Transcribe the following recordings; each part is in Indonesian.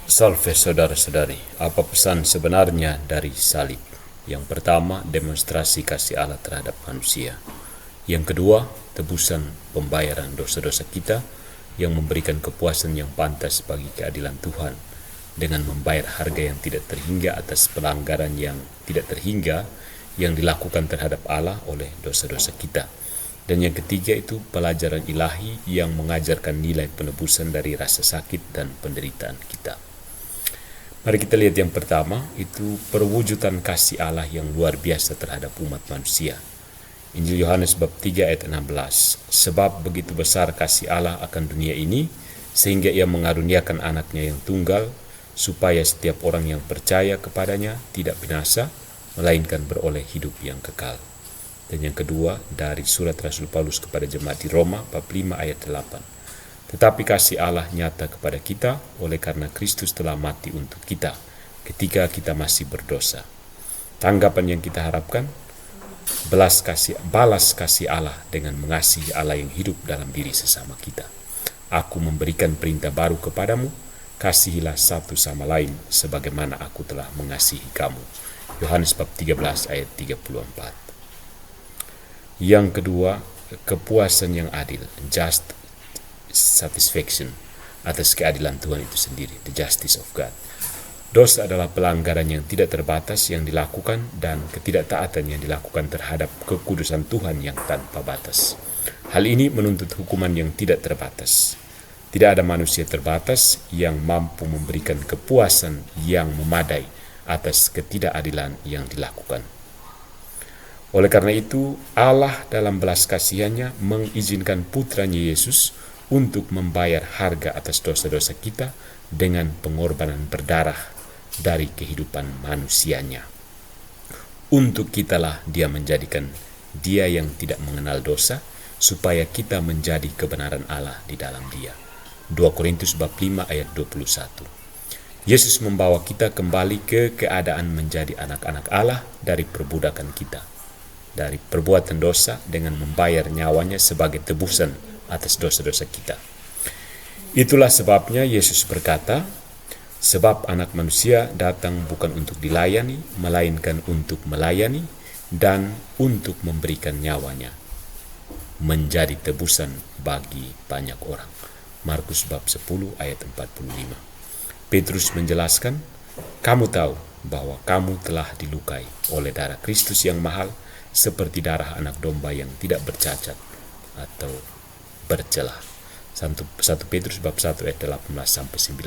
Salve saudara-saudari, apa pesan sebenarnya dari salib? Yang pertama, demonstrasi kasih Allah terhadap manusia. Yang kedua, tebusan pembayaran dosa-dosa kita yang memberikan kepuasan yang pantas bagi keadilan Tuhan dengan membayar harga yang tidak terhingga atas pelanggaran yang tidak terhingga yang dilakukan terhadap Allah oleh dosa-dosa kita. Dan yang ketiga itu pelajaran ilahi yang mengajarkan nilai penebusan dari rasa sakit dan penderitaan kita. Mari kita lihat yang pertama, itu perwujudan kasih Allah yang luar biasa terhadap umat manusia. Injil Yohanes bab 3 ayat 16. Sebab begitu besar kasih Allah akan dunia ini, sehingga ia mengaruniakan anaknya yang tunggal, supaya setiap orang yang percaya kepadanya tidak binasa, melainkan beroleh hidup yang kekal. Dan yang kedua, dari surat Rasul Paulus kepada jemaat di Roma bab 5 ayat 8. Tetapi kasih Allah nyata kepada kita oleh karena Kristus telah mati untuk kita ketika kita masih berdosa. Tanggapan yang kita harapkan, balas kasih Allah dengan mengasihi Allah yang hidup dalam diri sesama kita. Aku memberikan perintah baru kepadamu, kasihilah satu sama lain sebagaimana aku telah mengasihi kamu. Yohanes bab 13 ayat 34. Yang kedua, kepuasan yang adil, just satisfaction atas keadilan Tuhan itu sendiri, the justice of God. Dosa adalah pelanggaran yang tidak terbatas yang dilakukan dan ketidaktaatan yang dilakukan terhadap kekudusan Tuhan yang tanpa batas. Hal ini menuntut hukuman yang tidak terbatas. Tidak ada manusia terbatas yang mampu memberikan kepuasan yang memadai atas ketidakadilan yang dilakukan. Oleh karena itu, Allah dalam belas kasihannya mengizinkan putranya Yesus untuk membayar harga atas dosa-dosa kita dengan pengorbanan berdarah dari kehidupan manusianya. Untuk kitalah dia menjadikan dia yang tidak mengenal dosa, supaya kita menjadi kebenaran Allah di dalam dia. 2 Korintus bab 5 ayat 21. Yesus membawa kita kembali ke keadaan menjadi anak-anak Allah dari perbudakan kita, dari perbuatan dosa, dengan membayar nyawanya sebagai tebusan atas dosa-dosa kita. Itulah sebabnya Yesus berkata, sebab anak manusia datang bukan untuk dilayani, melainkan untuk melayani dan untuk memberikan nyawanya menjadi tebusan bagi banyak orang. Markus bab 10 ayat 45. Petrus menjelaskan, kamu tahu bahwa kamu telah dilukai oleh darah Kristus yang mahal, seperti darah anak domba yang tidak bercacat atau bercelah. 1 Petrus bab 1 ayat 18-19.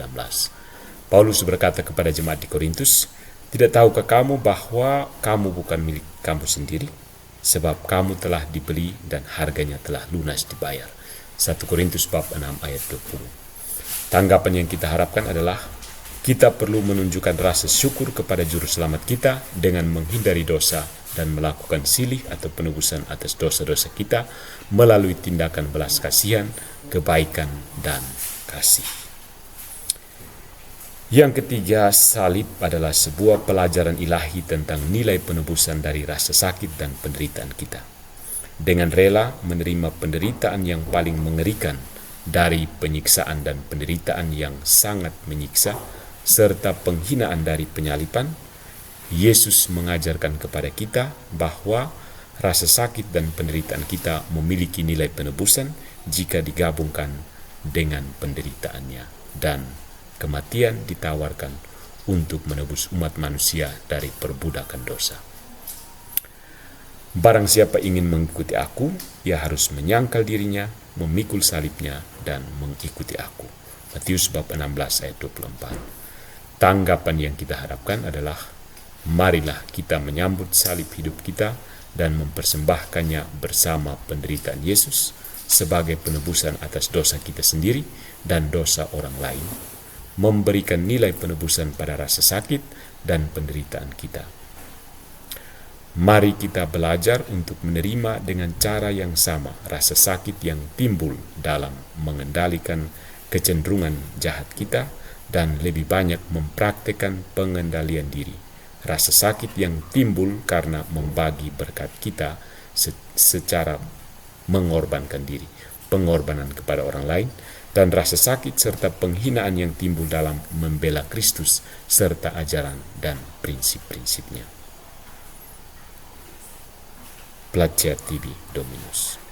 Paulus berkata kepada jemaat di Korintus, tidak tahukah kamu bahwa kamu bukan milik kamu sendiri, sebab kamu telah dibeli dan harganya telah lunas dibayar. 1 Korintus bab 6 ayat 20. Tanggapan yang kita harapkan adalah kita perlu menunjukkan rasa syukur kepada juru selamat kita dengan menghindari dosa dan melakukan silih atau penebusan atas dosa-dosa kita melalui tindakan belas kasihan, kebaikan, dan kasih. Yang ketiga, salib adalah sebuah pelajaran ilahi tentang nilai penebusan dari rasa sakit dan penderitaan kita. Dengan rela menerima penderitaan yang paling mengerikan dari penyiksaan dan penderitaan yang sangat menyiksa, serta penghinaan dari penyaliban, Yesus mengajarkan kepada kita bahwa rasa sakit dan penderitaan kita memiliki nilai penebusan jika digabungkan dengan penderitaannya, dan kematian ditawarkan untuk menebus umat manusia dari perbudakan dosa. Barang siapa ingin mengikuti aku, ia harus menyangkal dirinya, memikul salibnya, dan mengikuti aku. Matius bab 16 ayat 24. Tanggapan yang kita harapkan adalah, marilah kita menyambut salib hidup kita dan mempersembahkannya bersama penderitaan Yesus sebagai penebusan atas dosa kita sendiri dan dosa orang lain, memberikan nilai penebusan pada rasa sakit dan penderitaan kita. Mari kita belajar untuk menerima dengan cara yang sama rasa sakit yang timbul dalam mengendalikan kecenderungan jahat kita dan lebih banyak mempraktikkan pengendalian diri. Rasa sakit yang timbul karena membagi berkat kita secara mengorbankan diri, pengorbanan kepada orang lain, dan rasa sakit serta penghinaan yang timbul dalam membela Kristus serta ajaran dan prinsip-prinsipnya. Platia tibi Dominus.